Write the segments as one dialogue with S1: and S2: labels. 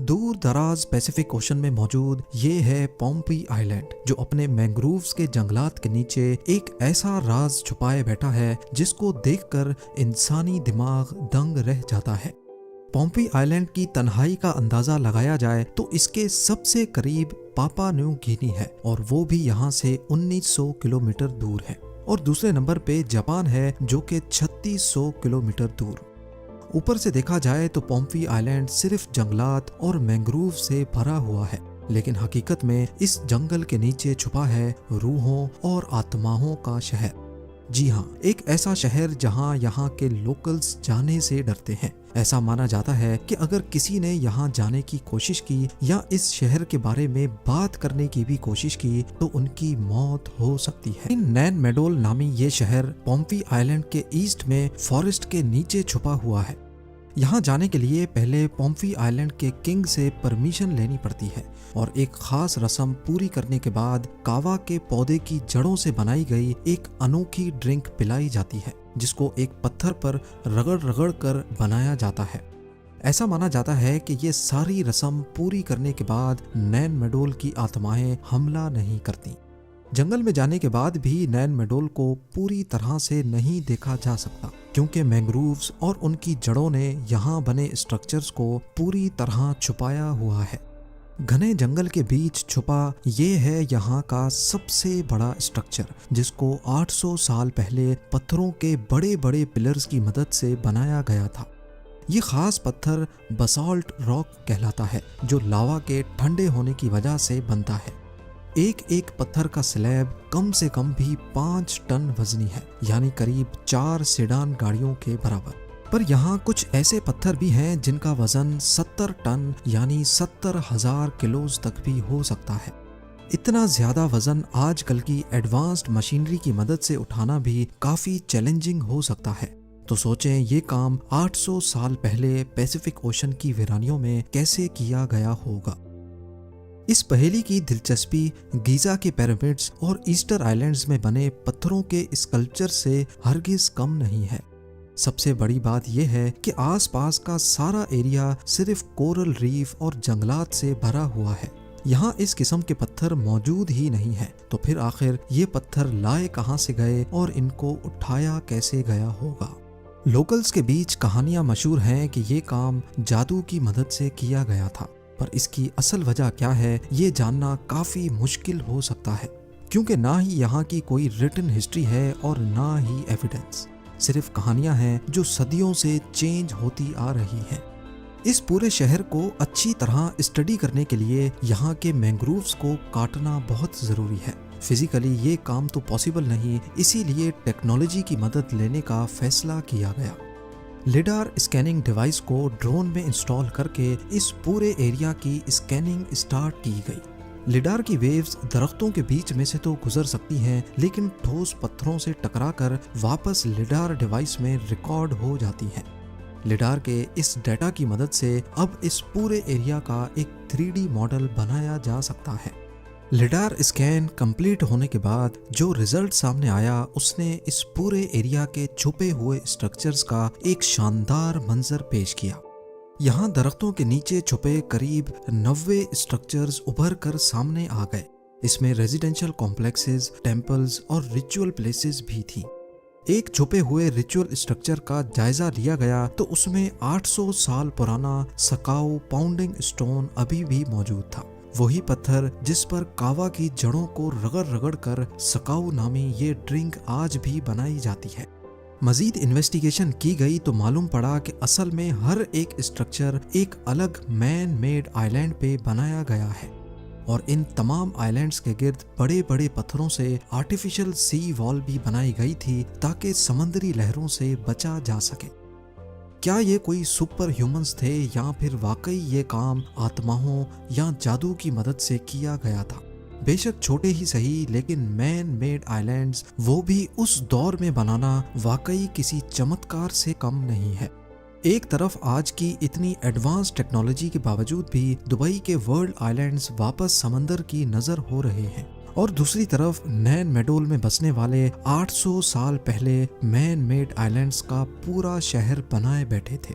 S1: دور دراز Pacific ocean میں موجود یہ ہے پومپی آئلینڈ، جو اپنے مینگرووز کے جنگلات کے نیچے ایک ایسا راز چھپائے بیٹھا ہے جس کو دیکھ کر انسانی دماغ دنگ رہ جاتا ہے۔ پومپی آئلینڈ کی تنہائی کا اندازہ لگایا جائے تو اس کے سب سے قریب پاپا نیو گینی ہے، اور وہ بھی یہاں سے 1900 کلومیٹر دور ہے، اور دوسرے نمبر پہ جاپان ہے جو کہ 3600 کلومیٹر دور۔ اوپر سے دیکھا جائے تو پومپی آئلینڈ صرف جنگلات اور مینگروو سے بھرا ہوا ہے، لیکن حقیقت میں اس جنگل کے نیچے چھپا ہے روحوں اور آتماؤں کا شہر۔ جی ہاں، ایک ایسا شہر جہاں یہاں کے لوکلز جانے سے ڈرتے ہیں۔ ایسا مانا جاتا ہے کہ اگر کسی نے یہاں جانے کی کوشش کی یا اس شہر کے بارے میں بات کرنے کی بھی کوشش کی تو ان کی موت ہو سکتی ہے۔ نین میڈول نامی یہ شہر پومپی آئلینڈ کے ایسٹ میں فارسٹ کے نیچے چھپا ہوا ہے۔ یہاں جانے کے لیے پہلے پومپی آئلینڈ کے کنگ سے پرمیشن لینی پڑتی ہے، اور ایک خاص رسم پوری کرنے کے بعد کاوا کے پودے کی جڑوں سے بنائی گئی ایک انوکھی ڈرنک پلائی جاتی ہے، جس کو ایک پتھر پر رگڑ رگڑ کر بنایا جاتا ہے۔ ایسا مانا جاتا ہے کہ یہ ساری رسم پوری کرنے کے بعد نین میڈول کی آتمائیں حملہ نہیں کرتی۔ جنگل میں جانے کے بعد بھی نین میڈول کو پوری طرح سے نہیں دیکھا جا سکتا، کیونکہ مینگرووز اور ان کی جڑوں نے یہاں بنے اسٹرکچرز کو پوری طرح چھپایا ہوا ہے۔ گھنے جنگل کے بیچ چھپا یہ ہے یہاں کا سب سے بڑا اسٹرکچر، جس کو 800 سال پہلے پتھروں کے بڑے بڑے پلرز کی مدد سے بنایا گیا تھا۔ یہ خاص پتھر بسالٹ راک کہلاتا ہے، جو لاوا کے ٹھنڈے ہونے کی وجہ سے بنتا ہے۔ ایک ایک پتھر کا سلیب کم سے کم بھی 5 ٹن وزنی ہے، یعنی قریب 4 سیڈان گاڑیوں کے برابر۔ پر یہاں کچھ ایسے پتھر بھی ہیں جن کا وزن 70 ٹن یعنی 70,000 کلوز تک بھی ہو سکتا ہے۔ اتنا زیادہ وزن آج کل کی ایڈوانسڈ مشینری کی مدد سے اٹھانا بھی کافی چیلنجنگ ہو سکتا ہے۔ تو سوچیں یہ کام 800 سال پہلے پیسیفک اوشن کی ویرانیوں میں کیسے کیا گیا ہوگا۔ اس پہیلی کی دلچسپی گیزا کے پیرامڈز اور ایسٹر آئلینڈز میں بنے پتھروں کے اسکلپچر سے ہرگز کم نہیں ہے۔ سب سے بڑی بات یہ ہے کہ آس پاس کا سارا ایریا صرف کورل ریف اور جنگلات سے بھرا ہوا ہے۔ یہاں اس قسم کے پتھر موجود ہی نہیں ہیں، تو پھر آخر یہ پتھر لائے کہاں سے گئے اور ان کو اٹھایا کیسے گیا ہوگا؟ لوکلز کے بیچ کہانیاں مشہور ہیں کہ یہ کام جادو کی مدد سے کیا گیا تھا، پر اس کی اصل وجہ کیا ہے یہ جاننا کافی مشکل ہو سکتا ہے، کیونکہ نہ ہی یہاں کی کوئی ریٹن ہسٹری ہے اور نہ ہی ایویڈنس، صرف کہانیاں ہیں جو صدیوں سے چینج ہوتی آ رہی ہیں۔ اس پورے شہر کو اچھی طرح اسٹڈی کرنے کے لیے یہاں کے مینگرووز کو کاٹنا بہت ضروری ہے۔ فزیکلی یہ کام تو پاسبل نہیں، اسی لیے ٹیکنالوجی کی مدد لینے کا فیصلہ کیا گیا۔ لیڈار اسکیننگ ڈیوائس کو ڈرون میں انسٹال کر کے اس پورے ایریا کی اسکیننگ اسٹارٹ کی گئی۔ لیڈار کی ویوز درختوں کے بیچ میں سے تو گزر سکتی ہیں، لیکن ٹھوس پتھروں سے ٹکرا کر واپس لیڈار ڈیوائس میں ریکارڈ ہو جاتی ہیں۔ لیڈار کے اس ڈیٹا کی مدد سے اب اس پورے ایریا کا ایک 3D ماڈل بنایا جا سکتا ہے۔ لیڈار اسکین کمپلیٹ ہونے کے بعد جو رزلٹ سامنے آیا اس نے اس پورے ایریا کے چھپے ہوئے اسٹرکچرز کا ایک شاندار منظر پیش کیا۔ یہاں درختوں کے نیچے چھپے قریب 90 اسٹرکچرز ابھر کر سامنے آ گئے۔ اس میں ریزیڈینشل کمپلیکسز، ٹیمپلز اور ریچول پلیسز بھی تھیں۔ ایک چھپے ہوئے ریچول اسٹرکچر کا جائزہ لیا گیا تو اس میں 800 سال پرانا سکاؤ پاؤنڈنگ اسٹون ابھی بھی موجود تھا، وہی پتھر جس پر کاوا کی جڑوں کو رگڑ رگڑ کر سکاؤ نامی یہ ڈرنک آج بھی بنائی جاتی ہے۔ مزید انویسٹیگیشن کی گئی تو معلوم پڑا کہ اصل میں ہر ایک اسٹرکچر ایک الگ مین میڈ آئلینڈ پہ بنایا گیا ہے، اور ان تمام آئلینڈز کے گرد بڑے بڑے پتھروں سے آرٹیفیشل سی وال بھی بنائی گئی تھی تاکہ سمندری لہروں سے بچا جا سکے۔ کیا یہ کوئی سپر ہیومنز تھے یا پھر واقعی یہ کام آتماؤں یا جادو کی مدد سے کیا گیا تھا؟ بے شک چھوٹے ہی صحیح، لیکن مین میڈ آئلینڈز وہ بھی اس دور میں بنانا واقعی کسی چمتکار سے کم نہیں ہے۔ ایک طرف آج کی اتنی ایڈوانس ٹیکنالوجی کے باوجود بھی دبئی کے ورلڈ آئلینڈز واپس سمندر کی نظر ہو رہے ہیں، اور دوسری طرف نین میڈول میں بسنے والے 800 سال پہلے مین میڈ آئلینڈز کا پورا شہر بنائے بیٹھے تھے۔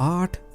S1: 8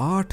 S1: 8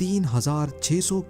S1: 3600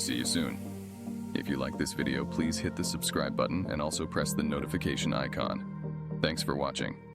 S2: See you soon. If you like this video, please hit the subscribe button and also press the notification icon. Thanks for watching.